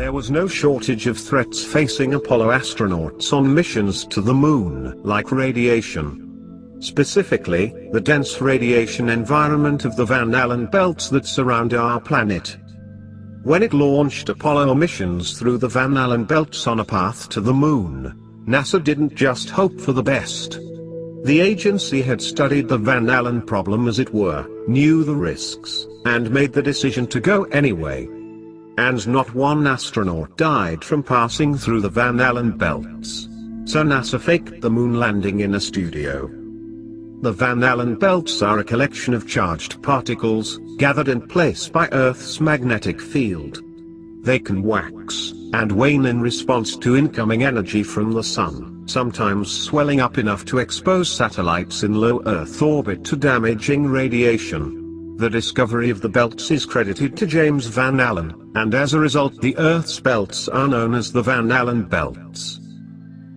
There was no shortage of threats facing Apollo astronauts on missions to the moon, like radiation. Specifically, the dense radiation environment of the Van Allen belts that surround our planet. When it launched Apollo missions through the Van Allen belts on a path to the moon, NASA didn't just hope for the best. The agency had studied the Van Allen problem, as it were, knew the risks, and made the decision to go anyway. And not one astronaut died from passing through the Van Allen belts. So NASA faked the moon landing in a studio. The Van Allen belts are a collection of charged particles, gathered in place by Earth's magnetic field. They can wax and wane in response to incoming energy from the sun, sometimes swelling up enough to expose satellites in low Earth orbit to damaging radiation. The discovery of the belts is credited to James Van Allen, and as a result the Earth's belts are known as the Van Allen belts.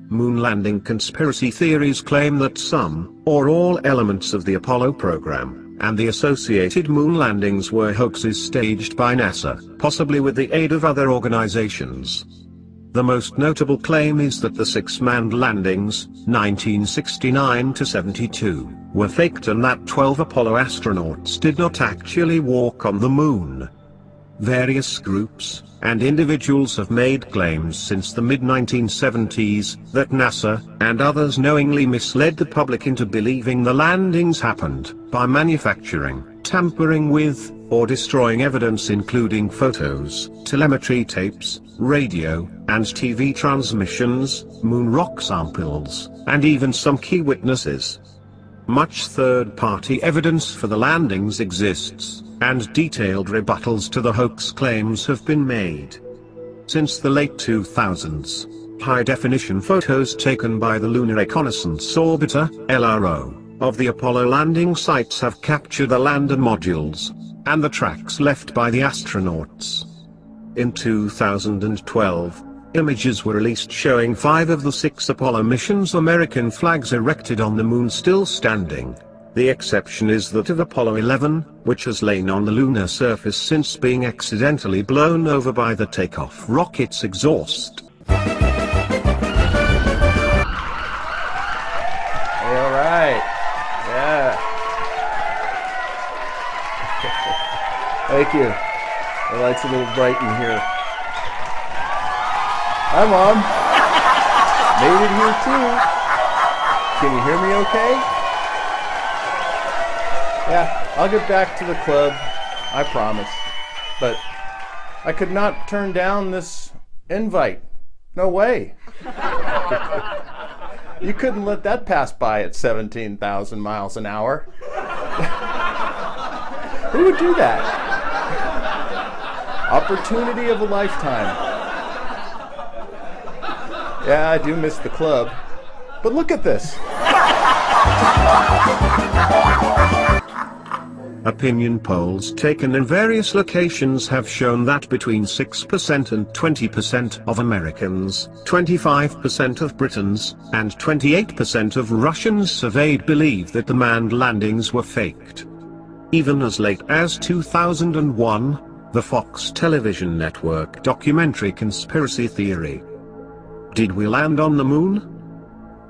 Moon landing conspiracy theories claim that some, or all elements of the Apollo program, and the associated moon landings were hoaxes staged by NASA, possibly with the aid of other organizations. The most notable claim is that the 6 manned landings, 1969 to 72, were faked and that 12 Apollo astronauts did not actually walk on the moon. Various groups and individuals have made claims since the mid-1970s that NASA and others knowingly misled the public into believing the landings happened by manufacturing, tampering with, or destroying evidence including photos, telemetry tapes, radio and TV transmissions, moon rock samples, and even some key witnesses. Much third-party evidence for the landings exists, and detailed rebuttals to the hoax claims have been made. Since the late 2000s, high-definition photos taken by the Lunar Reconnaissance Orbiter, LRO, of the Apollo landing sites have captured the lander modules, and the tracks left by the astronauts. In 2012, images were released showing 5 of the 6 Apollo missions' American flags erected on the moon still standing. The exception is that of Apollo 11, which has lain on the lunar surface since being accidentally blown over by the takeoff rocket's exhaust. Hey, all right. Yeah. Thank you. The light's a little bright in here. Hi, Mom. Made it here too. Can you hear me okay? Yeah, I'll get back to the club, I promise. But I could not turn down this invite. No way. You couldn't let that pass by at 17,000 miles an hour. Who would do that? Opportunity of a lifetime. Yeah, I do miss the club. But look at this. Opinion polls taken in various locations have shown that between 6% and 20% of Americans, 25% of Britons, and 28% of Russians surveyed believe that the manned landings were faked. Even as late as 2001, the Fox television network documentary Conspiracy Theory, Did We Land on the Moon?,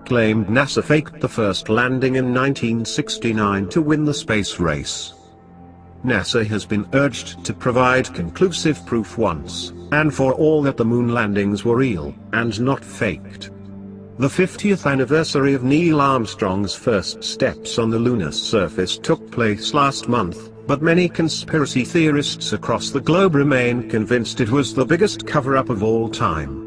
claimed NASA faked the first landing in 1969 to win the space race. NASA has been urged to provide conclusive proof once and for all that the moon landings were real and not faked. The 50th anniversary of Neil Armstrong's first steps on the lunar surface took place last month, but many conspiracy theorists across the globe remain convinced it was the biggest cover-up of all time.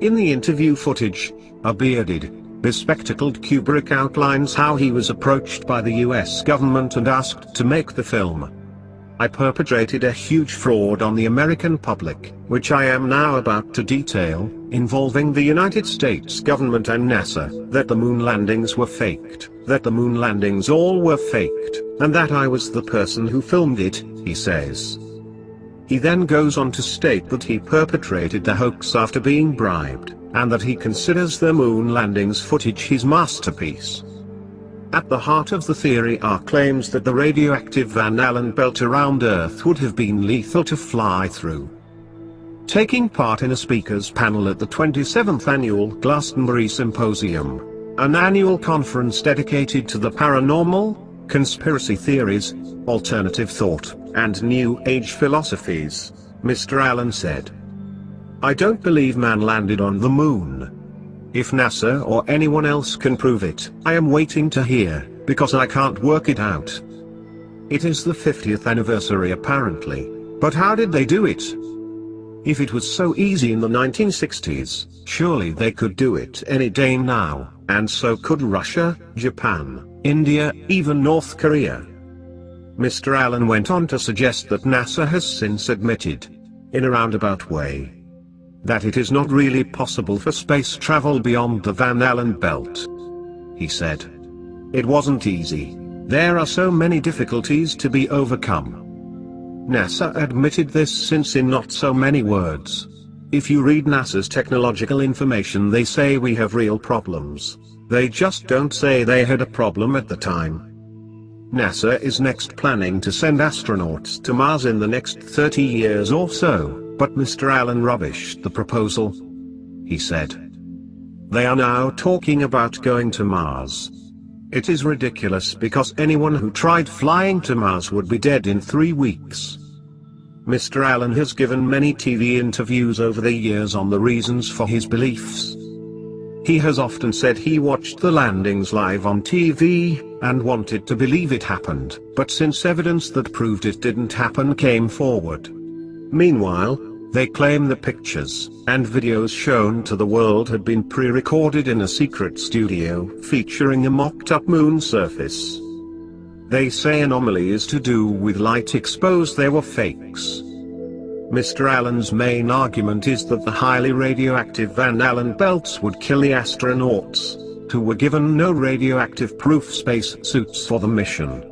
In the interview footage, a bearded, bespectacled Kubrick outlines how he was approached by the US government and asked to make the film. I perpetrated a huge fraud on the American public, which I am now about to detail, involving the United States government and NASA, that the moon landings were faked, that the moon landings all were faked, and that I was the person who filmed it, he says. He then goes on to state that he perpetrated the hoax after being bribed, and that he considers the moon landings footage his masterpiece. At the heart of the theory are claims that the radioactive Van Allen belt around Earth would have been lethal to fly through. taking part in a speakers panel at the 27th Annual Glastonbury Symposium, an annual conference dedicated to the paranormal, conspiracy theories, alternative thought, and New Age philosophies. Mr. Allen said, "I don't believe man landed on the moon. If NASA or anyone else can prove it, I am waiting to hear, because I can't work it out. It is the 50th anniversary apparently, but how did they do it? If it was so easy in the 1960s, surely they could do it any day now, and so could Russia, Japan, India, even North Korea." Mr. Allen went on to suggest that NASA has since admitted, in a roundabout way, that it is not really possible for space travel beyond the Van Allen belt. He said, "It wasn't easy. There are so many difficulties to be overcome." NASA admitted this since in not so many words. If you read NASA's technological information, they say we have real problems. They just don't say they had a problem at the time. NASA is next planning to send astronauts to Mars in the next 30 years or so, but Mr. Allen rubbished the proposal. He said, "They are now talking about going to Mars. It is ridiculous because anyone who tried flying to Mars would be dead in 3 weeks." Mr. Allen has given many TV interviews over the years on the reasons for his beliefs. He has often said he watched the landings live on TV, and wanted to believe it happened, but since evidence that proved it didn't happen came forward. Meanwhile, they claim the pictures and videos shown to the world had been pre-recorded in a secret studio featuring a mocked-up moon surface. They say anomalies to do with light exposed they were fakes. Mr. Allen's main argument is that the highly radioactive Van Allen belts would kill the astronauts, who were given no radioactive proof space suits for the mission.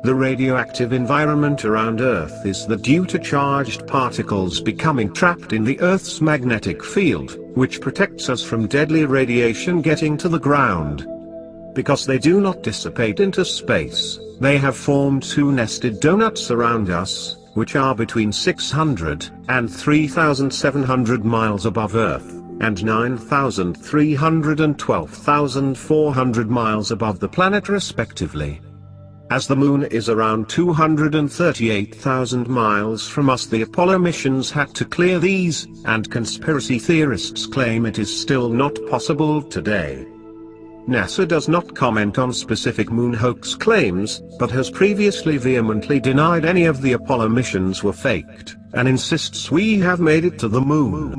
The radioactive environment around Earth is due to charged particles becoming trapped in the Earth's magnetic field, which protects us from deadly radiation getting to the ground. Because they do not dissipate into space, they have formed 2 nested donuts around us, which are between 600 and 3,700 miles above Earth, and 9,300 and 12,400 miles above the planet respectively. As the moon is around 238,000 miles from us, the Apollo missions had to clear these, and conspiracy theorists claim it is still not possible today. NASA does not comment on specific moon hoax claims, but has previously vehemently denied any of the Apollo missions were faked, and insists we have made it to the moon.